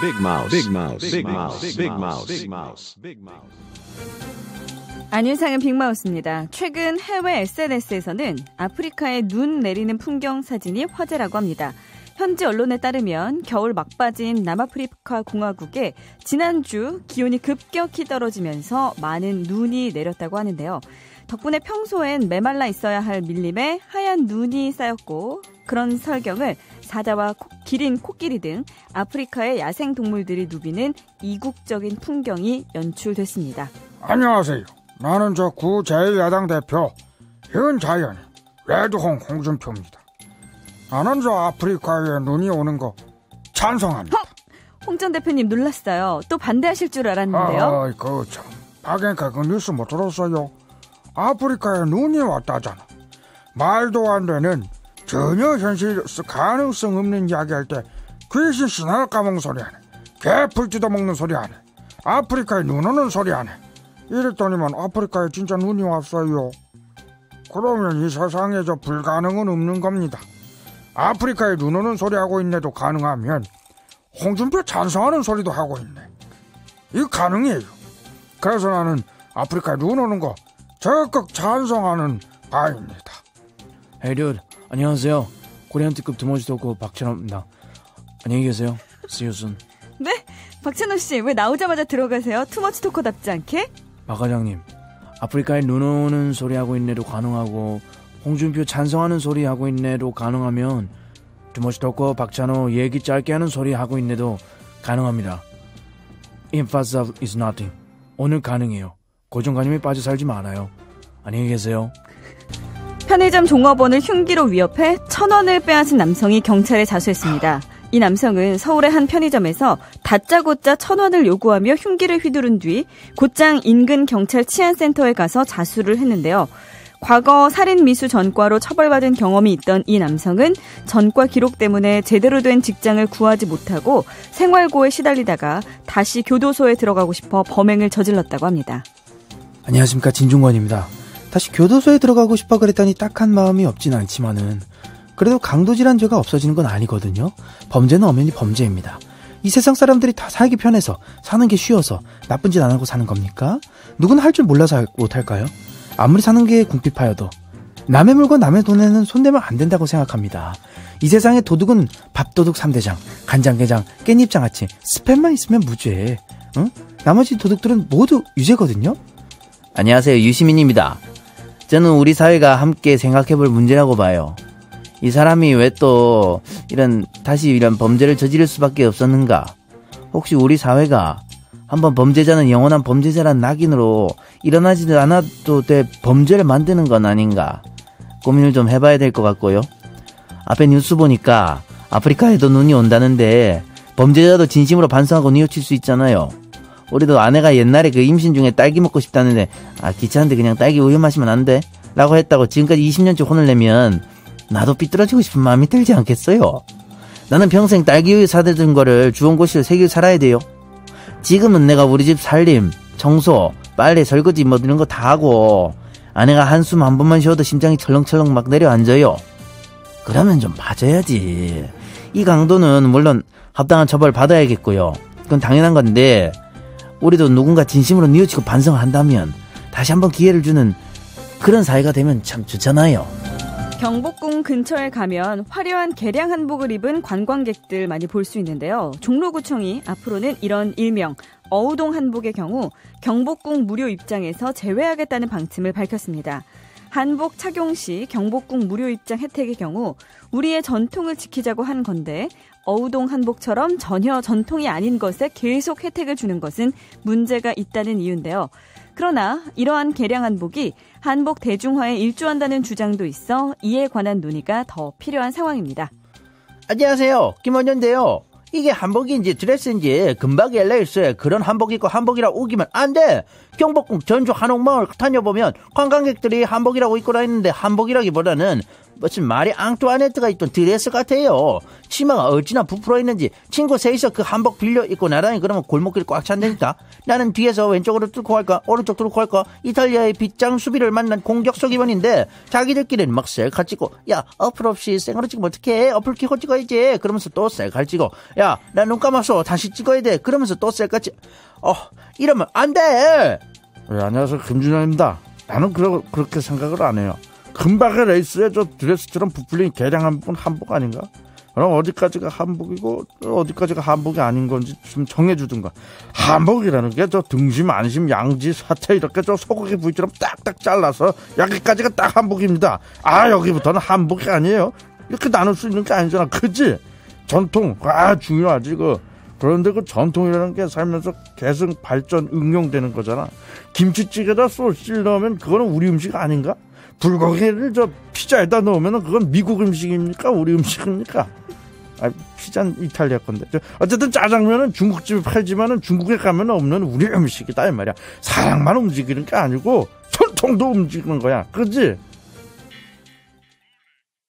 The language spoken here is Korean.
Big Mouse. Big Mouse. Big Mouse. Big Mouse. Big Mouse. Big Mouse. 안윤상의 빅마우스입니다. 최근 해외 SNS에서는 아프리카에 눈 내리는 풍경 사진이 화제라고 합니다. 현지 언론에 따르면 겨울 막바지인 남아프리카 공화국에 지난주 기온이 급격히 떨어지면서 많은 눈이 내렸다고 하는데요. 덕분에 평소엔 메말라 있어야 할 밀림에 하얀 눈이 쌓였고 그런 설경을 사자와 기린, 코끼리 등 아프리카의 야생동물들이 누비는 이국적인 풍경이 연출됐습니다. 안녕하세요. 나는 구 제1야당 대표 현자연 레드홍 홍준표입니다. 나는 아프리카에 눈이 오는 거 찬성합니다. 홍 전 대표님 놀랐어요. 또 반대하실 줄 알았는데요. 박앵카 그 뉴스 못 들었어요? 아프리카에 눈이 왔다잖아. 말도 안 되는 전혀 현실 가능성 없는 이야기할 때 귀신 신화를 까먹는 소리 하네. 개풀지도 먹는 소리 하네. 아프리카에 눈 오는 소리 하네. 이랬더니만 아프리카에 진짜 눈이 왔어요. 그러면 이 세상에 불가능은 없는 겁니다. 아프리카에 눈 오는 소리 하고 있네도 가능하면 홍준표 찬성하는 소리도 하고 있네. 이거 가능해요. 그래서 나는 아프리카에 눈 오는 거 적극 찬성하는 바입니다. 헤이듀 안녕하세요. 코리안 특급 두머지 토크 박찬호입니다. 안녕히 계세요. See you soon. 네? 박찬호 씨 왜 나오자마자 들어가세요? 투머치 토커답지 않게? 박 과장님, 아프리카에 눈 오는 소리 하고 있네도 가능하고 홍준표 찬성하는 소리 하고 있네도 가능하면 두머치 토커 박찬호 얘기 짧게 하는 소리 하고 있네도 가능합니다. Impossible is nothing. 오늘 가능해요. 고정관념에 빠져 살지 말아요. 안녕히 계세요. 편의점 종업원을 흉기로 위협해 1,000원을 빼앗은 남성이 경찰에 자수했습니다. 이 남성은 서울의 한 편의점에서 다짜고짜 1,000원을 요구하며 흉기를 휘두른 뒤 곧장 인근 경찰 치안센터에 가서 자수를 했는데요. 과거 살인미수 전과로 처벌받은 경험이 있던 이 남성은 전과 기록 때문에 제대로 된 직장을 구하지 못하고 생활고에 시달리다가 다시 교도소에 들어가고 싶어 범행을 저질렀다고 합니다. 안녕하십니까, 진중권입니다. 다시 교도소에 들어가고 싶어 그랬더니 딱한 마음이 없진 않지만은 그래도 강도질한 죄가 없어지는 건 아니거든요. 범죄는 엄연히 범죄입니다. 이 세상 사람들이 다 살기 편해서 사는 게 쉬워서 나쁜 짓 안 하고 사는 겁니까? 누구는 할 줄 몰라서 못할까요? 아무리 사는 게 궁핍하여도 남의 물건 남의 돈에는 손대면 안 된다고 생각합니다. 이 세상의 도둑은 밥도둑 3대장, 간장게장, 깻잎장아찌, 스팸만 있으면 무죄. 응? 나머지 도둑들은 모두 유죄거든요. 안녕하세요, 유시민입니다. 저는 우리 사회가 함께 생각해볼 문제라고 봐요. 이 사람이 왜 또 다시 이런 범죄를 저지를 수밖에 없었는가? 혹시 우리 사회가 한번 범죄자는 영원한 범죄자란 낙인으로 일어나지도 않아도 돼 범죄를 만드는 건 아닌가? 고민을 좀 해봐야 될 것 같고요. 앞에 뉴스 보니까 아프리카에도 눈이 온다는데 범죄자도 진심으로 반성하고 뉘우칠 수 있잖아요. 우리도 아내가 옛날에 그 임신 중에 딸기 먹고 싶다는데 귀찮은데 그냥 딸기 우유 마시면 안 돼? 라고 했다고 지금까지 20년째 혼을 내면 나도 삐뚤어지고 싶은 마음이 들지 않겠어요? 나는 평생 딸기 우유 사들던 거를 주원고시를 3개 살아야 돼요. 지금은 내가 우리 집 살림, 청소, 빨래, 설거지 뭐 이런 거 다 하고 아내가 한숨 한 번만 쉬어도 심장이 철렁철렁 막 내려앉아요. 그러면 좀 봐줘야지. 이 강도는 물론 합당한 처벌 받아야겠고요. 그건 당연한 건데 우리도 누군가 진심으로 뉘우치고 반성을 한다면 다시 한번 기회를 주는 그런 사회가 되면 참 좋잖아요. 경복궁 근처에 가면 화려한 개량 한복을 입은 관광객들 많이 볼 수 있는데요. 종로구청이 앞으로는 이런 일명 어우동 한복의 경우 경복궁 무료 입장에서 제외하겠다는 방침을 밝혔습니다. 한복 착용 시 경복궁 무료 입장 혜택의 경우 우리의 전통을 지키자고 한 건데 어우동 한복처럼 전혀 전통이 아닌 것에 계속 혜택을 주는 것은 문제가 있다는 이유인데요. 그러나 이러한 개량 한복이 한복 대중화에 일조한다는 주장도 있어 이에 관한 논의가 더 필요한 상황입니다. 안녕하세요, 김원현인데요. 이게 한복인지 드레스인지 금방 연락일수에 그런 한복 입고 한복이라고 우기면 안 돼. 경복궁 전주 한옥마을 다녀보면 관광객들이 한복이라고 입고 다니는데 한복이라기보다는 무슨 마리 앙뚜아네트가 입던 드레스 같아요. 치마가 어찌나 부풀어 있는지. 친구 셋이서 그 한복 빌려 입고 나란히 그러면 골목길 꽉 찬다니까. 나는 뒤에서 왼쪽으로 뚫고 갈까 오른쪽 뚫고 갈까. 이탈리아의 빗장 수비를 만난 공격수 기반인데 자기들끼리는 막 셀카 찍고, 야 어플 없이 생으로 찍으면 어떡해, 어플 키고 찍어야지 그러면서 또 셀카를 찍어. 야 나 눈 감았어 다시 찍어야 돼 그러면서 또 셀카 찍. 이러면 안 돼. 네, 안녕하세요, 김준현입니다. 나는 그렇게 생각을 안 해요. 금박의 레이스에 저 드레스처럼 부풀린 개량 한복 아닌가? 그럼 어디까지가 한복이고 어디까지가 한복이 아닌 건지 좀 정해주든가. 한복이라는 게 저 등심, 안심, 양지, 사태 이렇게 저 소고기 부위처럼 딱딱 잘라서 여기까지가 딱 한복입니다. 여기부터는 한복이 아니에요. 이렇게 나눌 수 있는 게 아니잖아, 그치? 전통 중요하지. 그런데 그 전통이라는 게 살면서 계속 발전 응용되는 거잖아. 김치찌개에다 소시지를 넣으면 그거는 우리 음식 아닌가? 불고기를 저 피자에다 넣으면 그건 미국 음식입니까? 우리 음식입니까? 피자는 이탈리아 건데. 어쨌든 짜장면은 중국집에 팔지만은 중국에 가면 없는 우리 음식이다 이 말이야. 사랑만 움직이는 게 아니고 전통도 움직이는 거야, 그렇지?